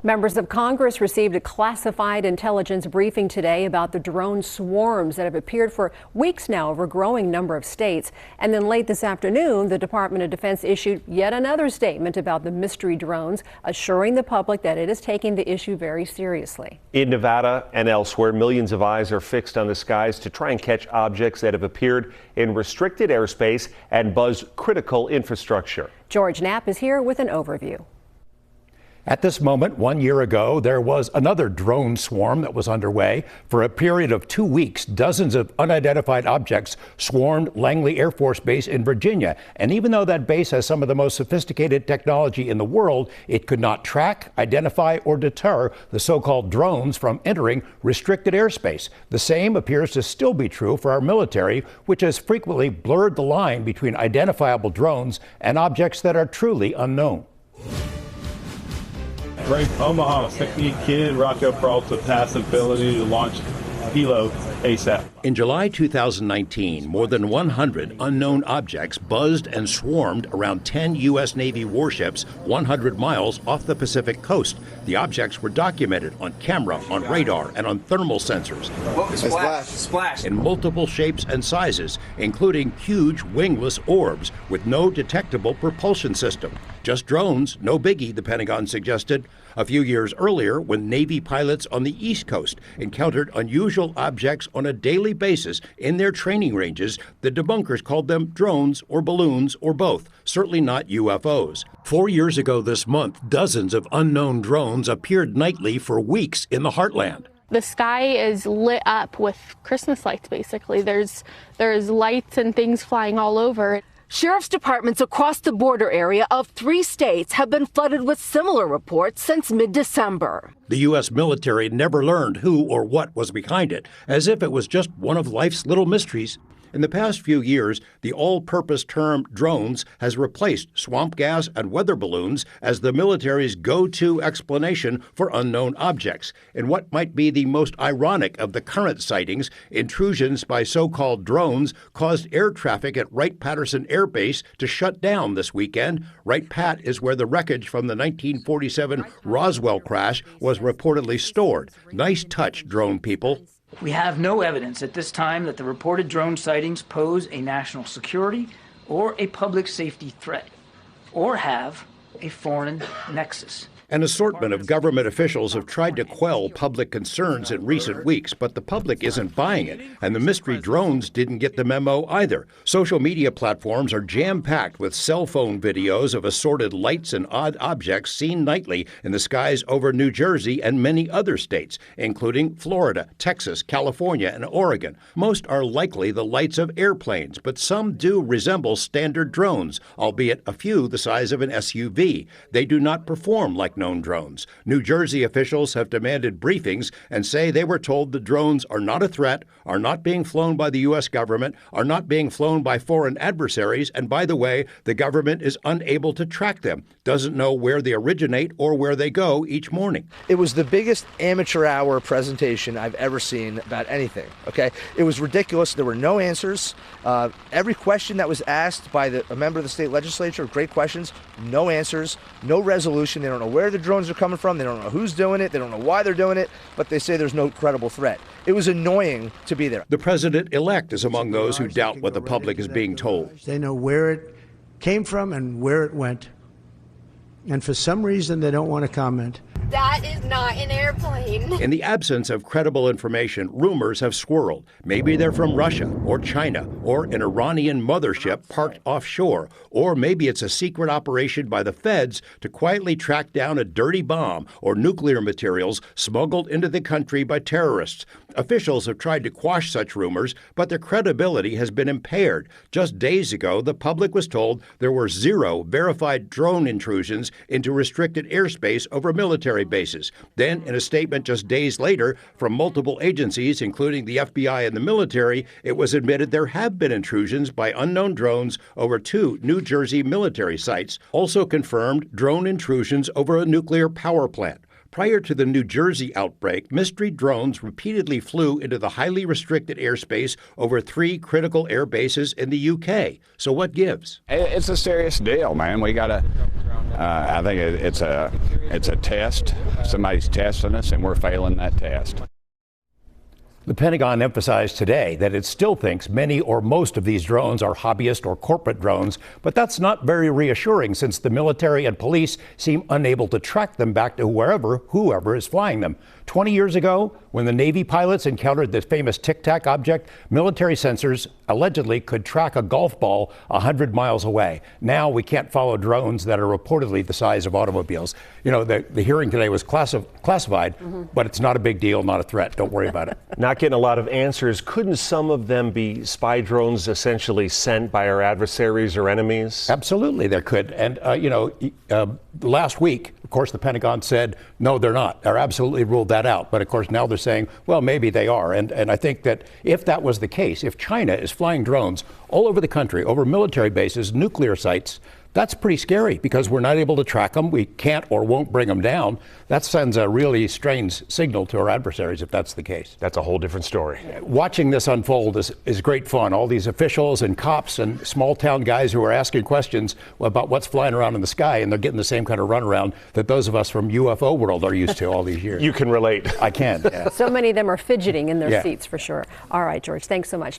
Members of Congress received a classified intelligence briefing today about the drone swarms that have appeared for weeks now over a growing number of states. And then late this afternoon, the Department of Defense issued yet another statement about the mystery drones, assuring the public that it is taking the issue very seriously. In Nevada and elsewhere, millions of eyes are fixed on the skies to try and catch objects that have appeared in restricted airspace and buzz critical infrastructure. George Knapp is here with an overview. At this moment, 1 year ago, there was another drone swarm that was underway. For a period of 2 weeks, dozens of unidentified objects swarmed Langley Air Force Base in Virginia. And even though that base has some of the most sophisticated technology in the world, it could not track, identify, or deter the so-called drones from entering restricted airspace. The same appears to still be true for our military, which has frequently blurred the line between identifiable drones and objects that are truly unknown. Great Omaha, 15 kid, Rocco Peralta pass ability to launch Hilo ASAP. In July 2019, more than 100 unknown objects buzzed and swarmed around 10 U.S. Navy warships 100 miles off the Pacific coast. The objects were documented on camera, on radar, and on thermal sensors. Splash. In multiple shapes and sizes, including huge wingless orbs with no detectable propulsion system. Just drones, no biggie, the Pentagon suggested. A few years earlier, when Navy pilots on the East Coast encountered unusual objects on a daily basis in their training ranges, the debunkers called them drones or balloons or both, certainly not UFOs. 4 years ago this month, dozens of unknown drones appeared nightly for weeks in the heartland. The sky is lit up with Christmas lights, basically. There's lights and things flying all over. Sheriff's departments across the border area of 3 states have been flooded with similar reports since mid-December. The U.S. military never learned who or what was behind it, as if it was just one of life's little mysteries. In the past few years, the all-purpose term drones has replaced swamp gas and weather balloons as the military's go-to explanation for unknown objects. In what might be the most ironic of the current sightings, intrusions by so-called drones caused air traffic at Wright-Patterson Air Base to shut down this weekend. Wright-Pat is where the wreckage from the 1947 Roswell crash was reportedly stored. Nice touch, drone people. We have no evidence at this time that the reported drone sightings pose a national security or a public safety threat, or have a foreign nexus. An assortment of government officials have tried to quell public concerns in recent weeks, but the public isn't buying it, and the mystery drones didn't get the memo either. Social media platforms are jam-packed with cell phone videos of assorted lights and odd objects seen nightly in the skies over New Jersey and many other states, including Florida, Texas, California, and Oregon. Most are likely the lights of airplanes, but some do resemble standard drones, albeit a few the size of an SUV. They do not perform like known drones. New Jersey officials have demanded briefings and say they were told the drones are not a threat, are not being flown by the U.S. government, are not being flown by foreign adversaries, and by the way, the government is unable to track them, doesn't know where they originate or where they go each morning. It was the biggest amateur hour presentation I've ever seen about anything, okay? It was ridiculous. There were no answers. Every question that was asked by a member of the state legislature, great questions, no answers, no resolution. They don't know where the drones are coming from. They don't know who's doing it. They don't know why they're doing it, but they say there's no credible threat. It was annoying to be there. The president-elect is among those who doubt what the public is being told. They know where it came from and where it went. And for some reason, they don't want to comment. That is not an airplane. In the absence of credible information, rumors have swirled. Maybe they're from Russia or China or an Iranian mothership parked offshore. Or maybe it's a secret operation by the feds to quietly track down a dirty bomb or nuclear materials smuggled into the country by terrorists. Officials have tried to quash such rumors, but their credibility has been impaired. Just days ago, the public was told there were 0 verified drone intrusions into restricted airspace over military bases. Then, in a statement just days later from multiple agencies, including the FBI and the military, it was admitted there have been intrusions by unknown drones over 2 New Jersey military sites. Also confirmed drone intrusions over a nuclear power plant. Prior to the New Jersey outbreak, mystery drones repeatedly flew into the highly restricted airspace over 3 critical air bases in the UK. So what gives? It's a serious deal, man. We got to, I think it's a test. Somebody's testing us, and we're failing that test. The Pentagon emphasized today that it still thinks many or most of these drones are hobbyist or corporate drones, but that's not very reassuring since the military and police seem unable to track them back to whoever is flying them. 20 years ago, when the Navy pilots encountered this famous Tic Tac object, military sensors allegedly could track a golf ball 100 miles away. Now we can't follow drones that are reportedly the size of automobiles. You know, the hearing today was classified, but it's not a big deal, not a threat. Don't worry about it. Not getting a lot of answers. Couldn't some of them be spy drones essentially sent by our adversaries or enemies? Absolutely, there could. And, last week, of course, the Pentagon said, no, they're not. They're absolutely ruled that out. But of course, now they're saying, well, maybe they are. And I think that if that was the case, if China is flying drones all over the country, over military bases, nuclear sites, that's pretty scary because we're not able to track them. We can't or won't bring them down. That sends a really strange signal to our adversaries if that's the case. That's a whole different story. Watching this unfold is great fun. All these officials and cops and small town guys who are asking questions about what's flying around in the sky, and they're getting the same kind of runaround that those of us from UFO world are used to all these years. You can relate. I can. Yeah. So many of them are fidgeting in their seats for sure. All right, George, thanks so much.